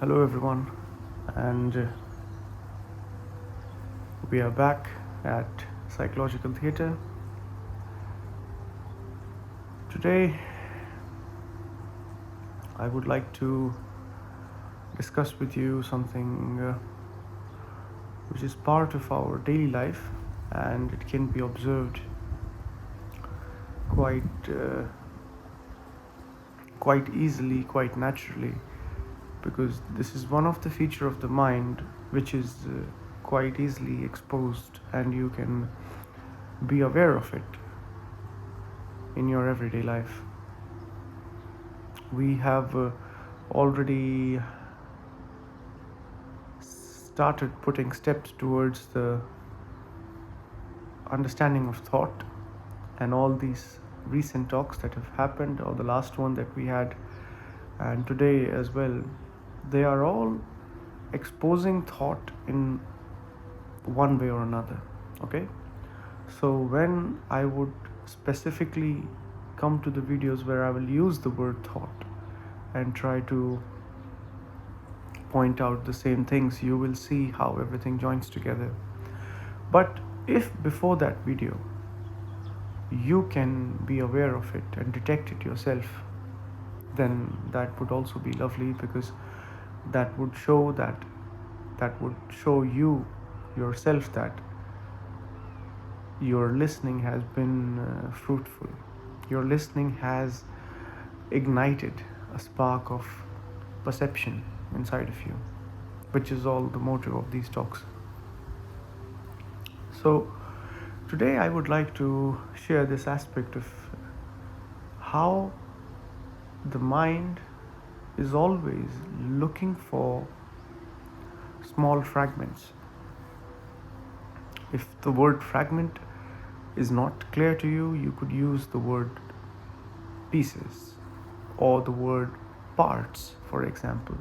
Hello everyone, and we are back at Psychological Theatre. Today, I would like to discuss with you something which is part of our daily life, and it can be observed quite quite easily, quite naturally, because this is one of the feature of the mind which is quite easily exposed, and you can be aware of it in your everyday life. We have already started putting steps towards the understanding of thought, and all these recent talks that have happened, or the last one that we had, and today as well, they are all exposing thought in one way or another. Okay, so when I would specifically come to the videos where I will use the word thought and try to point out the same things, you will see how everything joins together. But if before that video you can be aware of it and detect it yourself, then that would also be lovely, because that would show you yourself that your listening has been fruitful. Your listening has ignited a spark of perception inside of you, which is all the motive of these talks. So today I would like to share this aspect of how the mind is always looking for small fragments. If the word fragment is not clear to you, you could use the word pieces or the word parts, for example.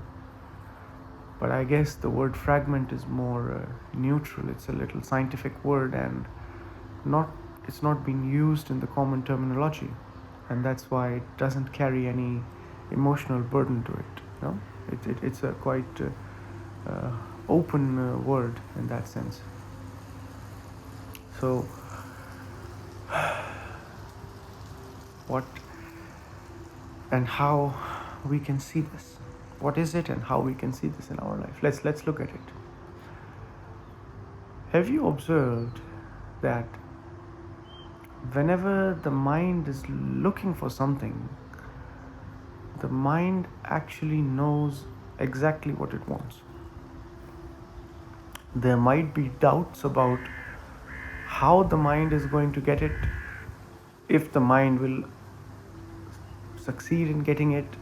But I guess the word fragment is more neutral. It's a little scientific word, and it's not being used in the common terminology, and that's why it doesn't carry any emotional burden to it. It's a quite open word in that sense. So what and how we can see this? What is it and how we can see this in our life? Let's look at it. Have you observed that whenever the mind is looking for something, the mind actually knows exactly what it wants? There might be doubts about how the mind is going to get it, if the mind will succeed in getting it,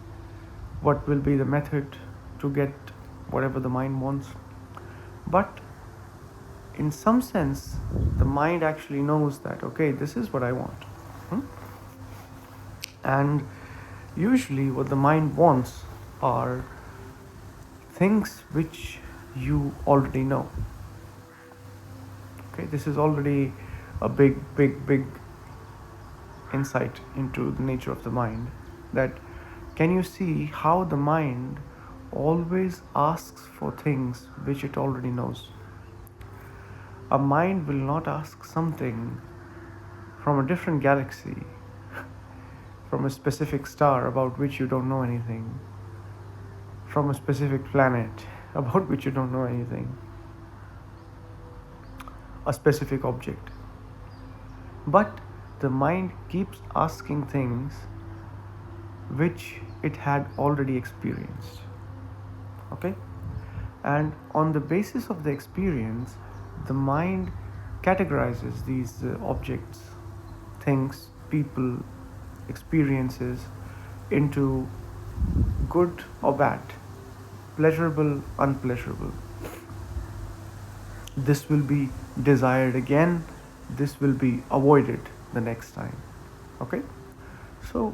what will be the method to get whatever the mind wants. But in some sense, the mind actually knows that, okay, this is what I want. And usually what the mind wants are things which you already know. Okay, this is already a big insight into the nature of the mind. That can you see how the mind always asks for things which it already knows? A mind will not ask something from a different galaxy, from a specific star about which you don't know anything, from a specific planet about which you don't know anything, a specific object. But the mind keeps asking things which it had already experienced. Okay? And on the basis of the experience, the mind categorizes these objects, things, people, experiences into good or bad, pleasurable, unpleasurable. This will be desired again, this will be avoided the next time. Okay? So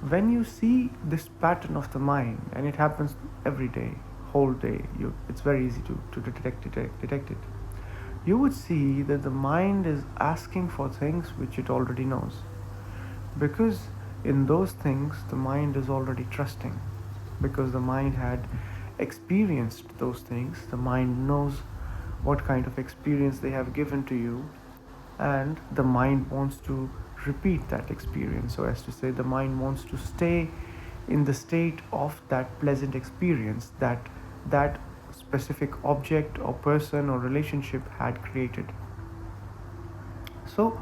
when you see this pattern of the mind, and it happens every day, whole day, it's very easy to detect it. You would see that the mind is asking for things which it already knows, because in those things the mind is already trusting, because the mind had experienced those things, the mind knows what kind of experience they have given to you, and the mind wants to repeat that experience. So, as to say, the mind wants to stay in the state of that pleasant experience that specific object or person or relationship had created. So,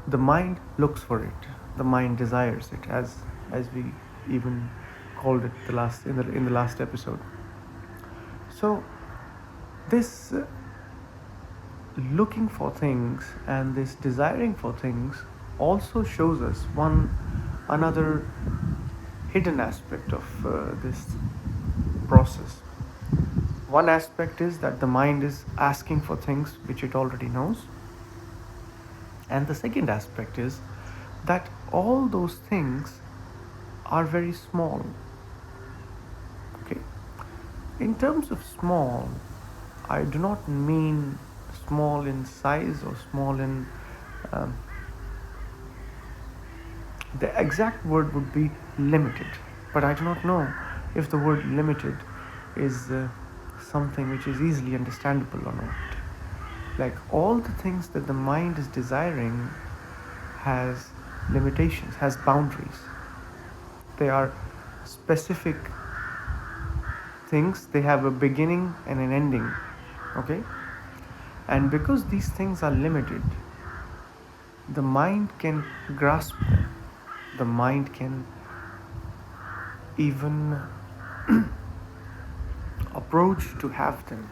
the mind looks for it, the mind desires it, as we even called it in the last episode. So this looking for things and this desiring for things also shows us another hidden aspect of this process. One aspect is that the mind is asking for things which it already knows, and the second aspect is that all those things are very small. Okay, in terms of small, I do not mean small in size or small in um, the exact word would be limited, but I do not know if the word limited is something which is easily understandable or not. Like, all the things that the mind is desiring has limitations, has boundaries. They are specific things, they have a beginning and an ending. Okay, and because these things are limited, the mind can grasp them, the mind can even approach to have them.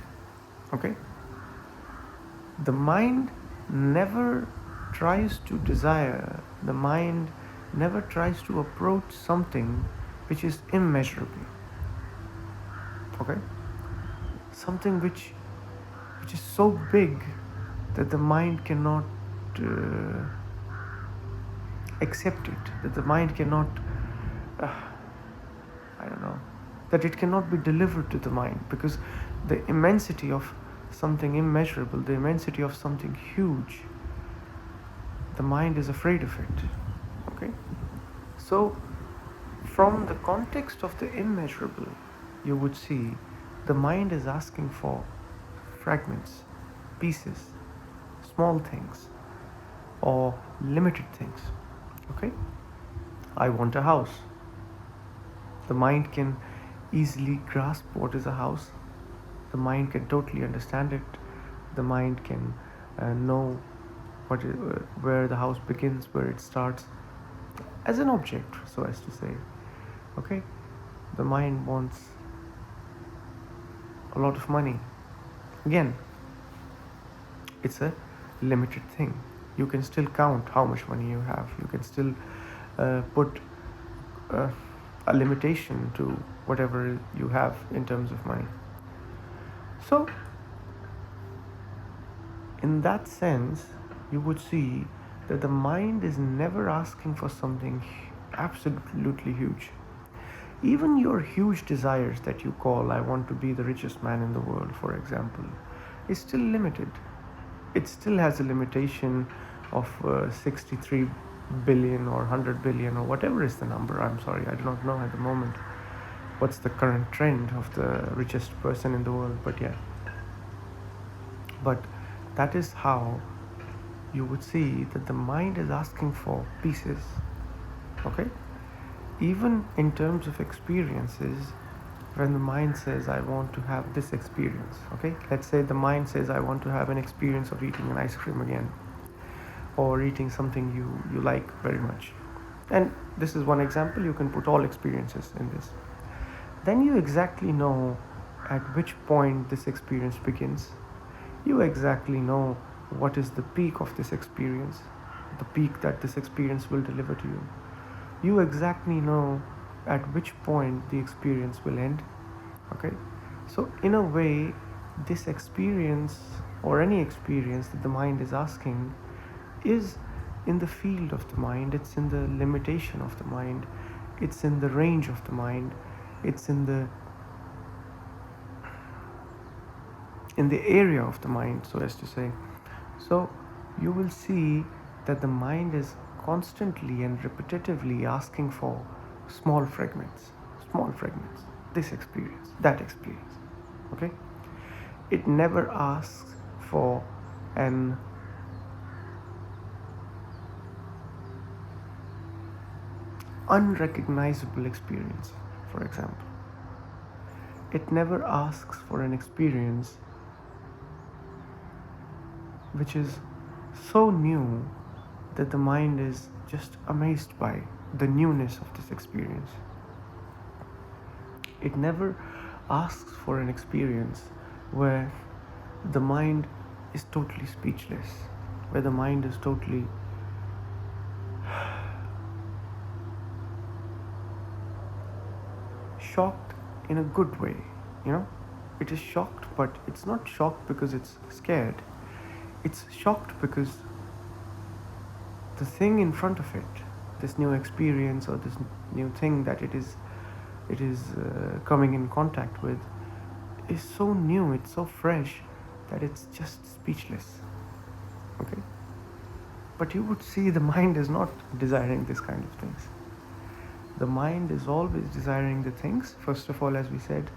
Okay, the mind never tries to desire, the mind never tries to approach something which is immeasurable. Okay, something which is so big that the mind cannot uh, accept it, that the mind cannot uh, I don't know, that it cannot be delivered to the mind, because the immensity of something immeasurable, the immensity of something huge, the mind is afraid of it. Okay, so from the context of the immeasurable, you would see the mind is asking for fragments, pieces, small things, or limited things. Okay, I want a house. The mind can easily grasp what is a house. The mind can totally understand it. The mind can know where the house begins, where it starts, as an object, so as to say. Okay, the mind wants a lot of money. Again, it's a limited thing. You can still count how much money you have. You can still put a limitation to whatever you have in terms of money. So, in that sense, you would see that the mind is never asking for something absolutely huge. Even your huge desires that you call, I want to be the richest man in the world, for example, is still limited. It still has a limitation of 63 billion or 100 billion or whatever is the number. I'm sorry, I do not know at the moment what's the current trend of the richest person in the world, but yeah. But that is how you would see that the mind is asking for pieces. Okay, even in terms of experiences, when the mind says, I want to have this experience, okay, let's say the mind says, I want to have an experience of eating an ice cream again, or eating something you like very much, and this is one example. You can put all experiences in this. Then you exactly know at which point this experience begins. You exactly know what is the peak of this experience, the peak that this experience will deliver to you. You exactly know at which point the experience will end. Okay, so in a way, this experience or any experience that the mind is asking is in the field of the mind, it's in the limitation of the mind, it's in the range of the mind, it's in the area of the mind, so as to say. So you will see that the mind is constantly and repetitively asking for small fragments, small fragments. this experience, that experience. Okay? It never asks for an unrecognizable experience, for example. It never asks for an experience which is so new that the mind is just amazed by the newness of this experience. It never asks for an experience where the mind is totally speechless, where the mind is totally shocked in a good way. You know, it is shocked, but it's not shocked because it's scared. It's shocked because the thing in front of it, this new experience or this new thing that it is coming in contact with, is so new, it's so fresh that it's just speechless. Okay? But you would see the mind is not desiring this kind of things. The mind is always desiring the things, first of all, as we said,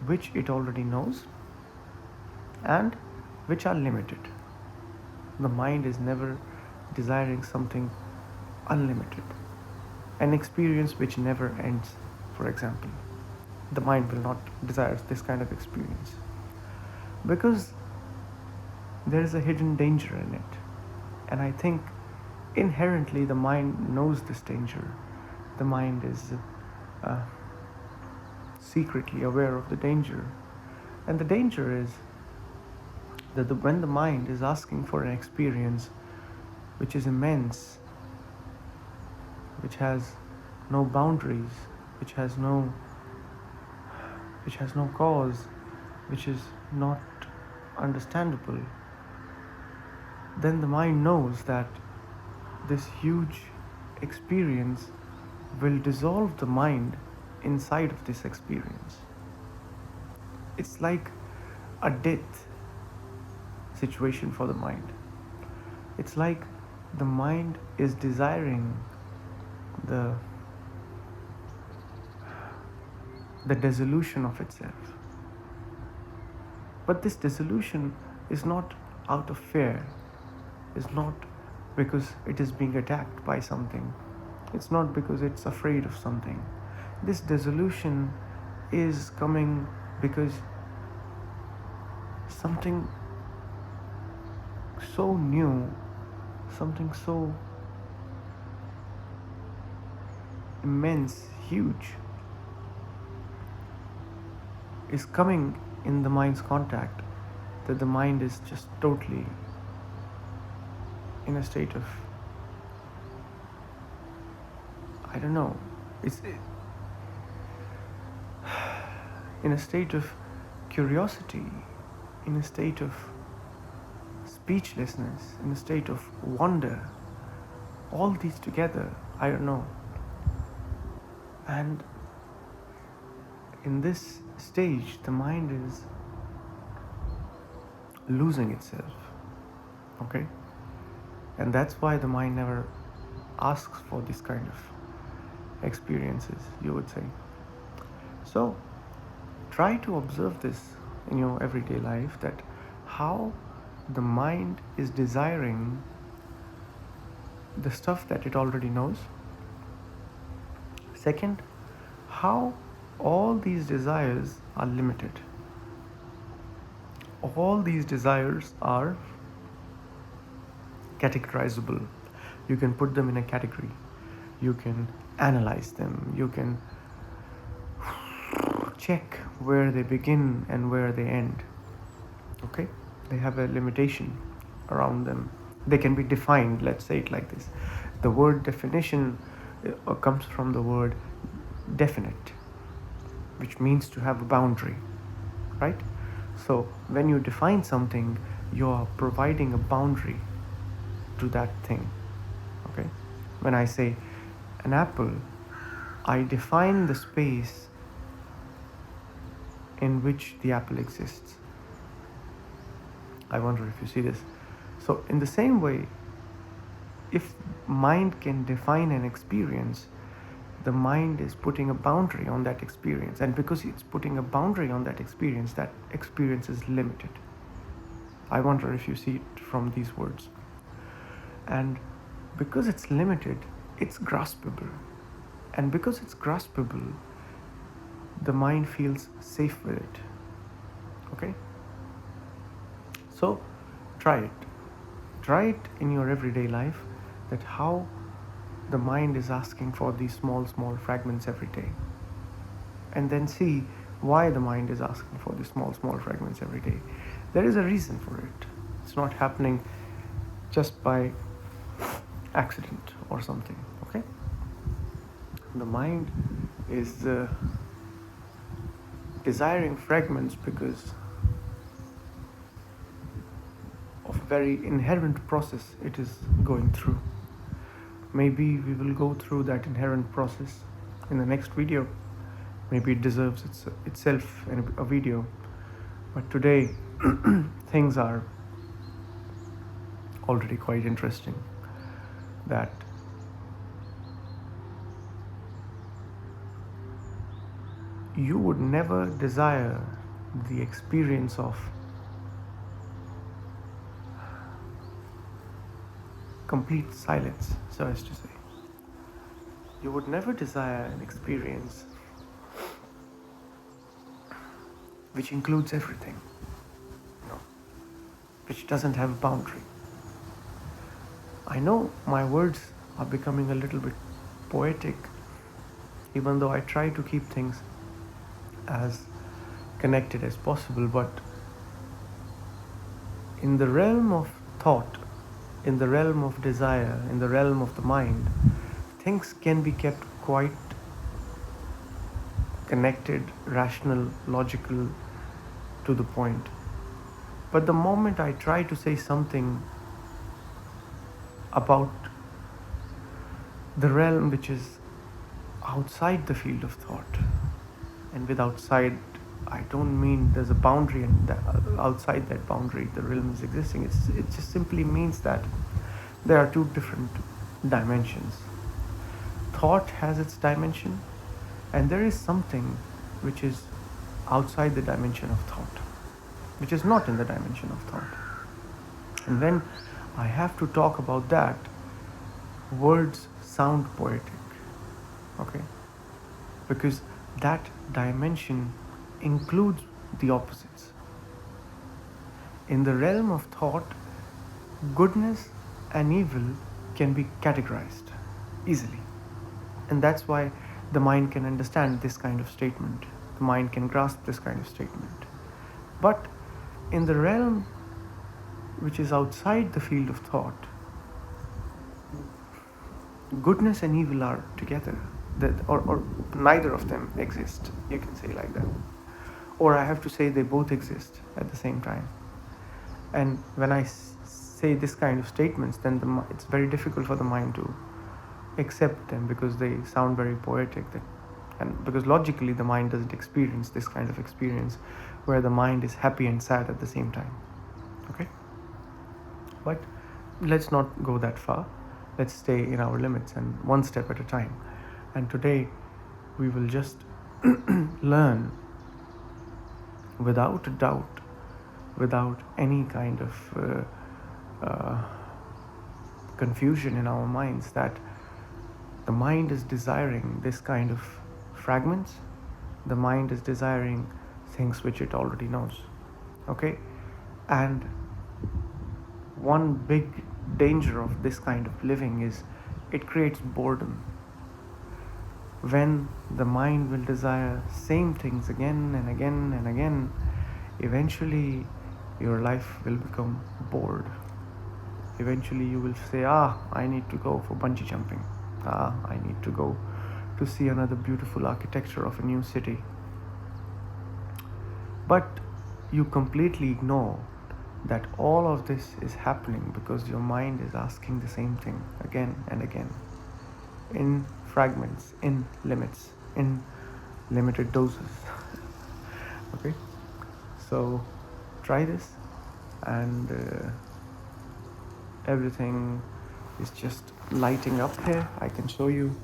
which it already knows and which are limited. The mind is never desiring something unlimited, an experience which never ends, for example. The mind will not desire this kind of experience because there is a hidden danger in it. And I think inherently the mind knows this danger. The mind is secretly aware of the danger. And the danger is that when the mind is asking for an experience which is immense, which has no boundaries, which has no cause, which is not understandable, then the mind knows that this huge experience will dissolve the mind inside of this experience. It's like a death situation for the mind. It's like the mind is desiring the dissolution of itself. But this dissolution is not out of fear, is not because it is being attacked by something, it's not because it's afraid of something. This dissolution is coming because something so new, something so immense, huge, is coming in the mind's contact, that the mind is just totally in a state of, I don't know, it's in a state of curiosity, in a state of speechlessness, in a state of wonder. All these together, I don't know. And in this stage, the mind is losing itself. Okay? And that's why the mind never asks for this kind of experiences, you would say. So, try to observe this in your everyday life, that how the mind is desiring the stuff that it already knows. Second, how all these desires are limited. All these desires are categorizable. You can put them in a category. You can analyze them. You can check where they begin and where they end. Okay? They have a limitation around them. They can be defined, let's say it like this. The word definition comes from the word definite, which means to have a boundary, right? So when you define something, you are providing a boundary to that thing. Okay? When I say an apple, I define the space in which the apple exists. I wonder if you see this. So in the same way, if mind can define an experience, the mind is putting a boundary on that experience, and because it's putting a boundary on that experience is limited. I wonder if you see it from these words. And because it's limited, it's graspable. And because it's graspable, the mind feels safe with it. Okay? So try it. Try it in your everyday life, that how the mind is asking for these small fragments every day. And then see why the mind is asking for these small fragments every day. There is a reason for it. It's not happening just by accident or something. Okay? The mind is desiring fragments because of a very inherent process it is going through. Maybe we will go through that inherent process in the next video. Maybe it deserves itself a video. But today, things are already quite interesting. That you would never desire the experience of complete silence, so as to say. You would never desire an experience which includes everything, which doesn't have a boundary. I know my words are becoming a little bit poetic, even though I try to keep things as connected as possible, but in the realm of thought, in the realm of desire, in the realm of the mind, things can be kept quite connected, rational, logical, to the point. But the moment I try to say something about the realm which is outside the field of thought, and with outside I don't mean there's a boundary, and outside that boundary the realm is existing. It just simply means that there are two different dimensions. Thought has its dimension, and there is something which is outside the dimension of thought, which is not in the dimension of thought. And when I have to talk about that, words sound poetic, okay? Because that dimension includes the opposites. In the realm of thought, goodness and evil can be categorized easily. And that's why the mind can understand this kind of statement. The mind can grasp this kind of statement. But in the realm which is outside the field of thought, goodness and evil are together, or neither of them exist, you can say like that. Or I have to say they both exist at the same time. And when I say this kind of statements, then it's very difficult for the mind to accept them, because they sound very poetic, and because logically the mind doesn't experience this kind of experience where the mind is happy and sad at the same time. Okay? But let's not go that far. Let's stay in our limits and one step at a time. And today we will just learn without a doubt, without any kind of confusion in our minds, that the mind is desiring this kind of fragments. The mind is desiring things which it already knows. Okay? And one big danger of this kind of living is it creates boredom. When the mind will desire same things again and again and again, eventually your life will become bored. Eventually you will say, I need to go for bungee jumping. I need to go to see another beautiful architecture of a new city. But you completely ignore that all of this is happening because your mind is asking the same thing again and again, in fragments, in limits, in limited doses. Okay? So try this, and everything is just lighting up here. I can show you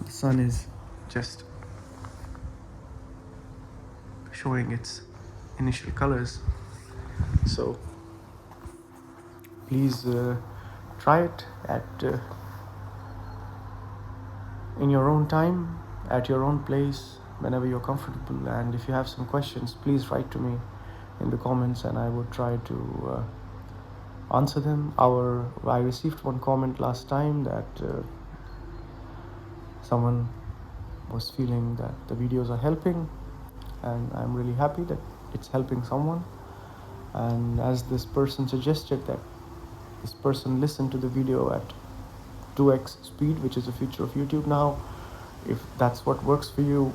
The sun is just showing its initial colors. So please try it in your own time, at your own place, whenever you're comfortable. And if you have some questions, please write to me in the comments, and I would try to answer them. I received one comment last time that someone was feeling that the videos are helping, and I'm really happy that it's helping someone. And as this person suggested, that this person listened to the video at 2x speed, which is a feature of YouTube now. If that's what works for you,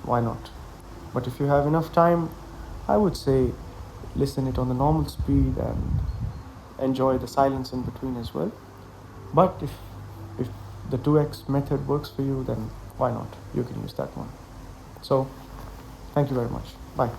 why not? But if you have enough time, I would say listen it on the normal speed and enjoy the silence in between as well. But if the 2x method works for you, then why not? You can use that one. So thank you very much. Bye.